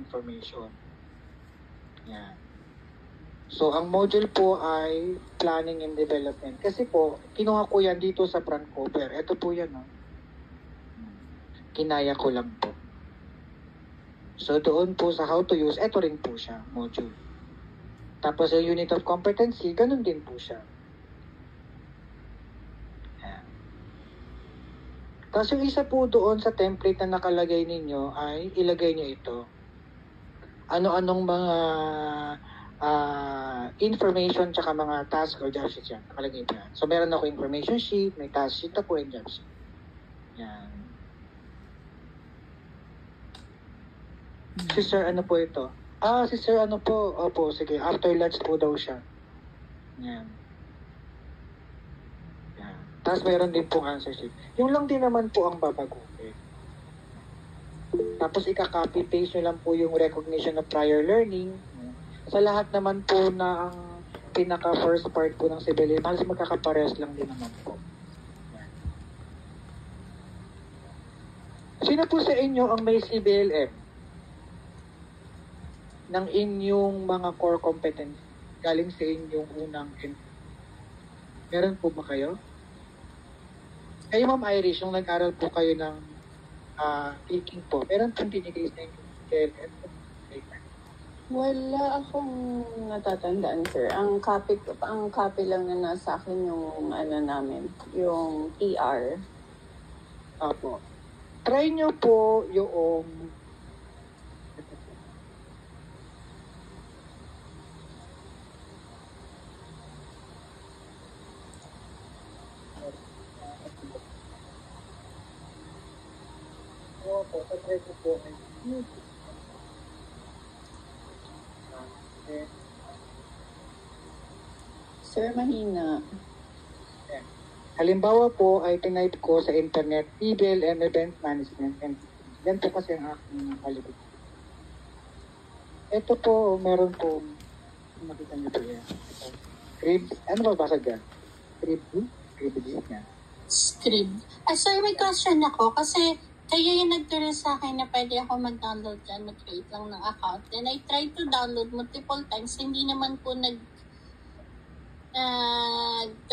information. Yan. So, ang module po ay planning and development. Kasi po, kinuha ko yan dito sa front cover. Ito po yan, no? Kinaya ko lang po. So, doon po sa how to use, ito rin po siya, module. Tapos, yung unit of competency, ganun din po siya. Yan. Tapos, yung isa po doon sa template na nakalagay ninyo ay ilagay nyo ito. Ano-anong mga information tsaka mga task or job sheet yan. Nakalagay pa yan. So, meron ako information sheet, may task sheet ako, and job sheet. Yan. Si Sir, ano po ito? Si Sir, ano po? Opo, sige. After lunch po daw siya. Yan. Yan. Tapos, meron din po answer sheet. Yung lang din naman po ang babaguhin. Tapos, ika-copy-paste nyo lang po yung recognition of prior learning. Sa lahat naman po na ang pinaka-first part po ng CBLM, halos magkakapares lang din naman po. Yan. Sino po sa inyo ang may CBLM ng inyong mga core competence galing sa inyong unang meron po ba kayo? Kayo, Ma'am Irish, nung nag-aral po kayo ng teaching po, meron pong binigay sa inyong CBLM? Wala akong natatandaan, sir. Ang copy lang na nasa akin yung namin, yung ER. Apo. Try nyo po yung try ko po Sir, mahina. Halimbawa po ay tinype ko sa internet CBLM Event Management and yan po kasi ang aking kalibig. Ito po, meron po makita niyo po yan. Ano ba basa dyan? Scribd yan. Scribd. Sir, may question ako kasi kayo yung nagturo sa akin na pwede ako mag-download dyan, mag-create lang ng account. Then I tried to download multiple times, hindi naman po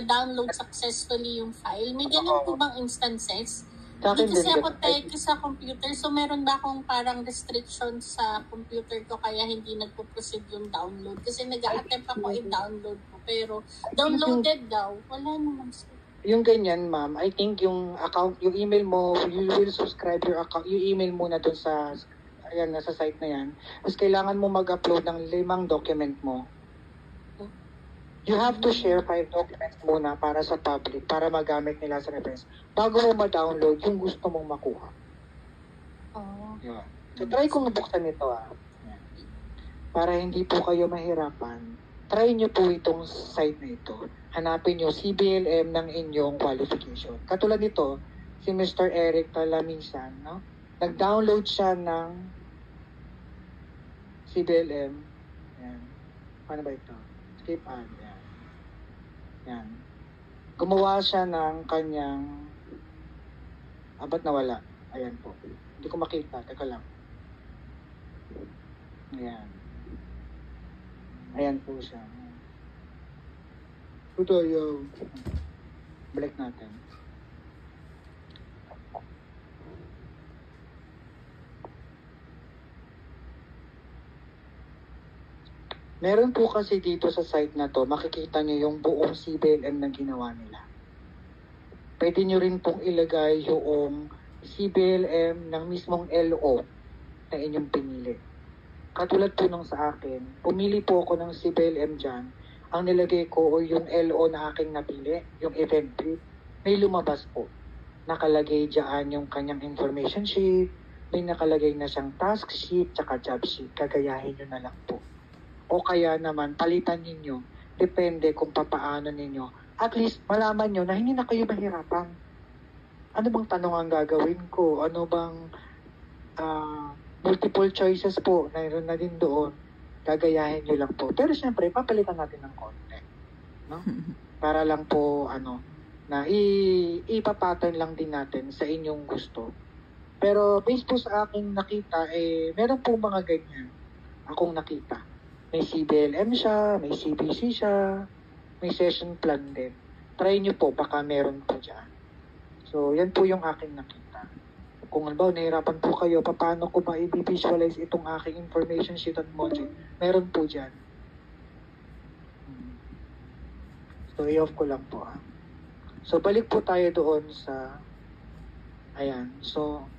download successfully yung file. May ganun po bang instances? Hindi kasi ako tech sa computer, so meron ba akong parang restriction sa computer ko kaya hindi nagpo-proceed yung download? Kasi nag-a-attempt ako i-download ko, pero downloaded daw. Wala naman sir. Yung ganyan, ma'am, I think yung account, yung email mo, you will subscribe your account, yung email mo na dun sa, ayan, nasa site na yan. Tapos kailangan mo mag-upload ng 5 document mo. You have to share 5 documents muna para sa public, para magamit nila sa reference. Bago mo ma-download yung gusto mong makuha. Oh. Yun. So try kong buksan ito para hindi po kayo mahirapan. Try nyo po itong site na ito. Hanapin nyo CBLM ng inyong qualification. Katulad nito, si Mr. Eric Talamisan, no? Nag-download siya ng CBLM. Yan. Paano ba ito? Skip ad. Yan. Yan. Gumawa siya ng kanyang ba't nawala? Ayan po. Hindi ko makita. Teka lang. Ayan. Ayan po siya. Ito yung balik natin. Meron po kasi dito sa site na to, makikita nyo yung buong CBLM na ginawa nila. Pwede nyo rin pong ilagay yung CBLM ng mismong LO na inyong pinili. Katulad po nung sa akin, pumili po ako ng CBLM dyan. Ang nilagay ko o yung LO na aking napili, yung event brief, may lumabas po. Nakalagay dyan yung kanyang information sheet, may nakalagay na siyang task sheet, tsaka job sheet. Kagayahin nyo na lang po. O kaya naman, palitan ninyo. Depende kung papaano ninyo. At least, malaman nyo na hindi na kayo mahirapan. Ano bang tanong ang gagawin ko? Ano bang multiple choices po? Mayroon na din doon. Gagayahin nyo lang po. Pero syempre, papalitan natin ng konti. No? Para lang po, na ipapattern lang din natin sa inyong gusto. Pero based po sa aking nakita, meron po mga ganyan akong nakita. May CBLM siya, may CBC siya, may session plan din. Try nyo po, baka meron po dyan. So, yan po yung aking nakita. Kung halimbawa, nahirapan po kayo, paano ko ba i-visualize itong aking information sheet at module? Meron po dyan. So, i-off ko lang po. So, balik po tayo doon sa, ayan. So,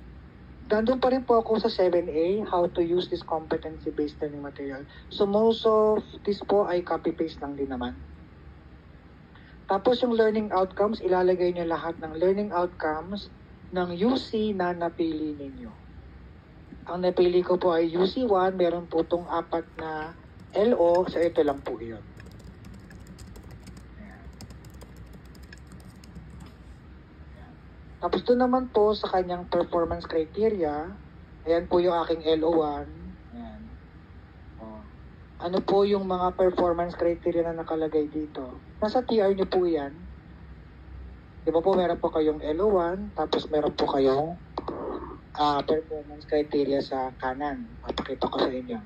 nandun pa rin po ako sa 7A, how to use this competency-based learning material. So, most of this po ay copy-paste lang din naman. Tapos yung learning outcomes, ilalagay nyo lahat ng learning outcomes ng UC na napili ninyo. Ang napili ko po ay UC1, meron po itong 4 na LO, so ito lang po yun. Tapos doon naman po sa kanyang performance criteria, ayan po yung aking LO1. Ayan. Ano po yung mga performance criteria na nakalagay dito? Nasa TR nyo po yan. Di ba po meron po kayong LO1, tapos meron po kayong performance criteria sa kanan. Papakita ko sa inyo.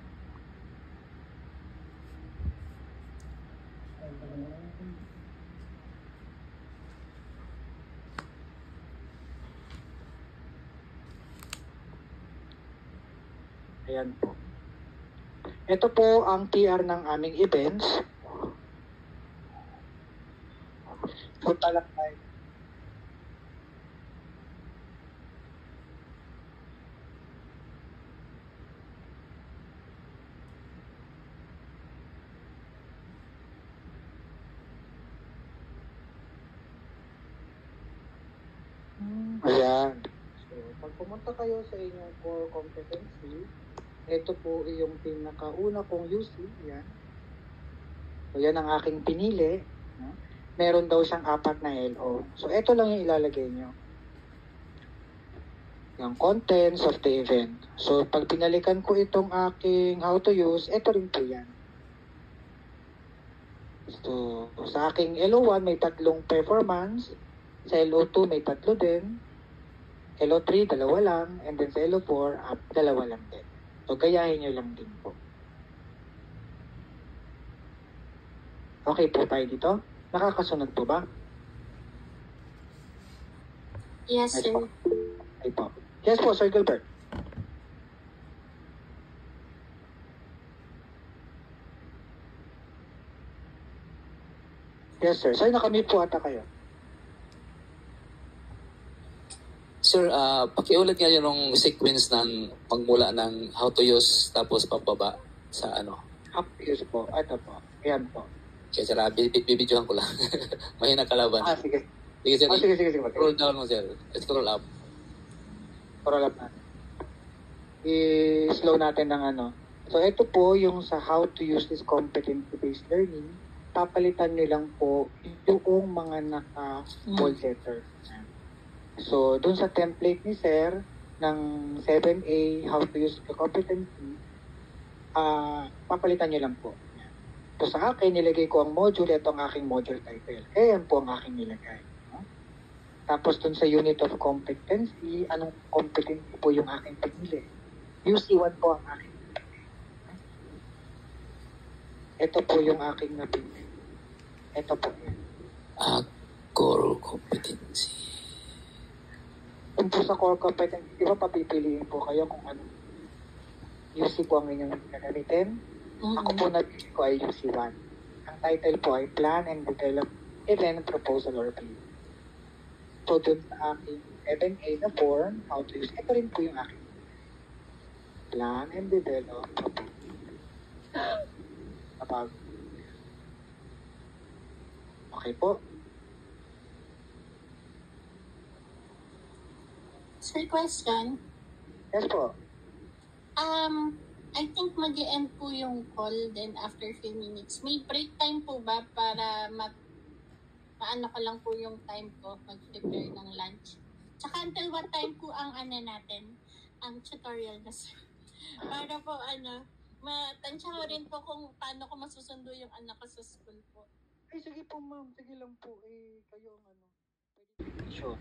Ayan po. Ito po ang TR ng aming events. Punta lang tayo. Ayan. So, pag pumunta kayo sa inyong core competency, ito po yung pinakauna kong UC. Yan. So, yan ang aking pinili. No? Meron daw siyang 4 na LO. So, ito lang yung ilalagay nyo. Yung contents of the event. So, pag pinalikan ko itong aking how to use, ito rin po yan. So, sa aking LO1 may 3 performance. Sa LO2 may 3 din. LO3, 2 lang. And then sa LO4, 2 lang din. So, gayahin nyo lang din po. Okay po tayo dito? Nakakasunod po ba? Yes, sir. Okay po. Yes po, Sir Gilbert. Yes, sir. Sir, nakamute po ata kayo. Sir, pakiulit nga yung sequence ng pagmula ng how to use tapos pababa sa ano. Up use po. Ito po. Ayan po. Kaya sir, bibidyohan ko lang. Mahina kalaban. Sige. Sige sir, Sige. scroll down mo sir. Scroll up. Scroll up natin. I-slow natin ng ano. So, ito po yung sa how to use this competency-based learning. Papalitan nyo lang po yung mga naka-goal setter. So, dun sa template ni Sir ng 7A, how to use the competency, papalitan nyo lang po. So, sa akin, nilagay ko ang module, ito ang aking module title. Yan po ang aking nilagay. No? Tapos, dun sa unit of competency, anong competency po yung aking pinili? UC1 po ang aking pinili. Ito po yung aking napili. Ito po yan. Core competency. Kung po sa core competency, di ba papipiliin po kayo kung ano UC po ang inyong gagamitin? Ako po nabili ko ay UC1. Ang title po ay Plan and Develop Event Proposal or Plan. So, dun sa aking 7A na form, how to use, ito rin po yung aking Plan and Develop Proposal. Okay po. Sir, question. Yes po. I think mag-end po yung call then after few minutes. May break time po ba para paano ko lang po yung time ko mag-prepare ng lunch? Tsaka until what time po ang natin, ang tutorial na sir. Para po matansya ko rin po kung paano ko masusundo yung anak ko sa school po. Ay, sige po ma'am. Sige lang po. Kayo ang definition.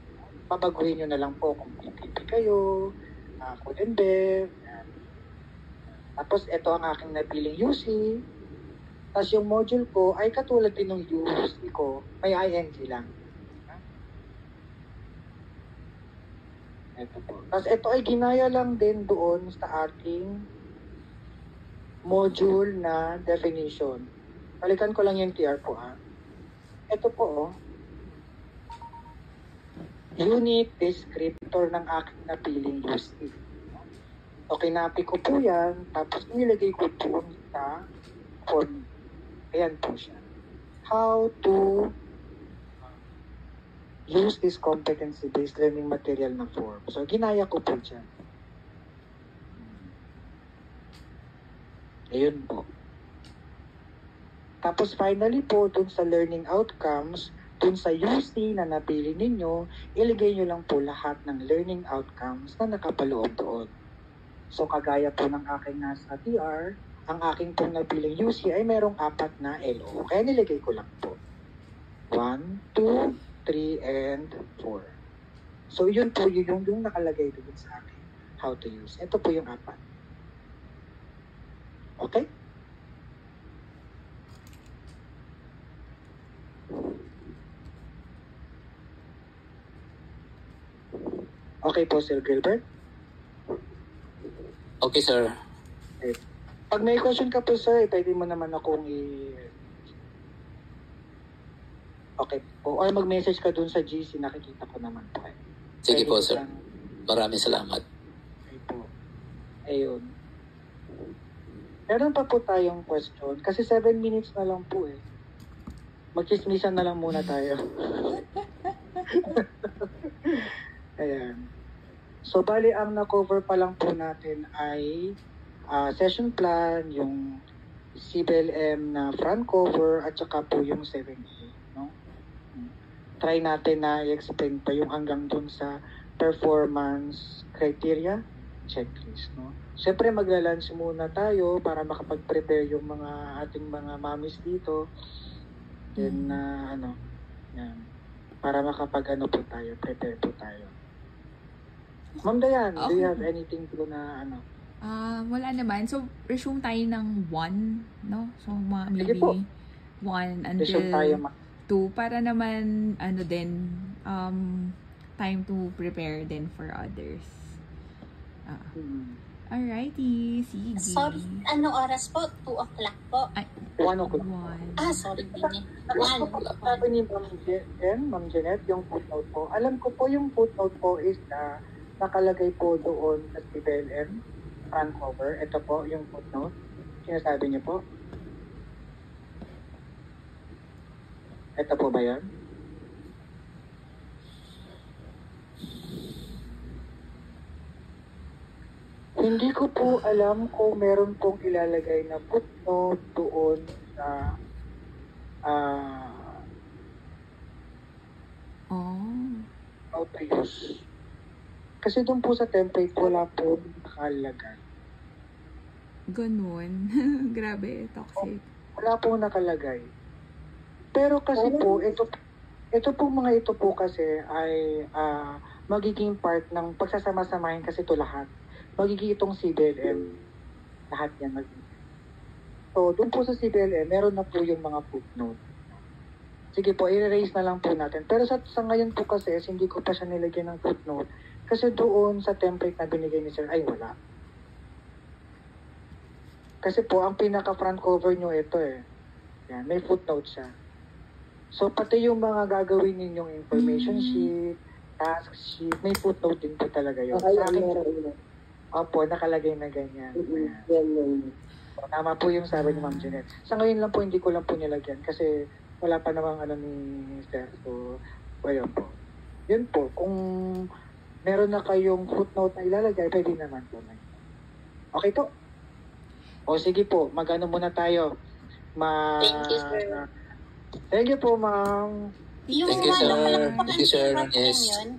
Babaguhin nyo na lang po kung PPP kayo, food and bev. Yan. Tapos ito ang aking napiling UC. Tapos yung module ko ay katulad din ng UC ko, may ING lang. Ito po. Tapos ito ay ginaya lang din doon sa ating module na definition. Balikan ko lang yung TR po ha. Ito po unit descriptor ng aking napiling UC. So kinapi ko po yan, tapos nilagay ko doon sa form. Ayan po siya. How to use this competency-based learning material na form. So, ginaya ko po dyan. Ayun po. Tapos finally po, dun sa learning outcomes, dun sa UC na napili ninyo, ilagay nyo lang po lahat ng learning outcomes na nakapaloob doon. So, kagaya po ng aking nasa TR, ang aking pong napiling UC ay merong 4 na LO. Kaya nilagay ko lang po. 1, 2, 3, and 4. So, yun po yung nakalagay doon sa akin. How to use. Ito po yung 4. Okay? Okay po, Sir Gilbert? Okay, sir. Okay. Pag may question ka po, sir, pwede mo naman akong Okay po. Or mag-message ka dun sa GC, nakikita ko naman po. Sige Pwede po, ko sir. lang- Maraming salamat. Okay po. Ayun. Meron pa po tayong question. Kasi 7 minutes na lang po eh. Magchismisan na lang muna tayo. Ayan. So, bali, ang na-cover pa lang po natin ay session plan, yung CBLM na front cover, at saka po yung 7A. No? Try natin na i-explain pa yung hanggang dun sa performance criteria checklist. No? Siyempre, magla-lunch muna tayo para makapag-prepare yung mga ating mga mamis dito. Then, yan. Para makapag-ano po tayo, prepare po tayo. Ma'am Dayan, do you have anything to na Wala naman. So, resume tayo ng 1, no? So, Sige maybe po. 1 Resume tayo, until 2 para naman, time to prepare then for others. Alrighty, sige. Sorry, ano oras po? 2 o'clock po? 1 o'clock. 1. Sorry, Bini. Sabi ni Ma'am Jeanette, yung footnote po. Alam ko po yung footnote po is na nakalagay po doon sa CBLM front cover. Ito po yung footnote. Sinasabi niyo po. Ito po ba yan? Hindi ko po alam kung meron pong ilalagay na footnote doon sa how to use. Kasi doon po sa template, wala po nakalagay. Ganun. Grabe, toxic. Wala po nakalagay. Pero kasi po, ito po mga ito po kasi ay magiging part ng pagsasama-samahin kasi ito lahat. Magiging itong CBLM. Lahat yan magiging. So, doon po sa CBLM, meron na po yung mga footnote. Sige po, i-erase na lang po natin. Pero sa ngayon po kasi, hindi ko pa siya nilagyan ng footnote. Kasi doon sa template na binigay ni Sir, ay wala. Kasi po, ang pinaka-front cover nyo ito eh. Yan, may footnote siya. So, pati yung mga gagawin ninyong information sheet, task sheet, may footnote din po talaga yun. Sa akin, opo, nakalagay na ganyan. Ayan. So, tama po yung sabi ni Ma'am Jeanette. Sa ngayon lang po, hindi ko lang po nilagyan kasi wala pa namang ni Sir. So, ayun po. Yun po, kung meron na kayong footnote na ilalagay, pwede naman po. Okay po. O sige po, mag-ano muna tayo. Thank you, sir. Thank you po, ma'am. Yung Thank you, sir. ano, Thank you, sir. pang-interrupt Yes. yun,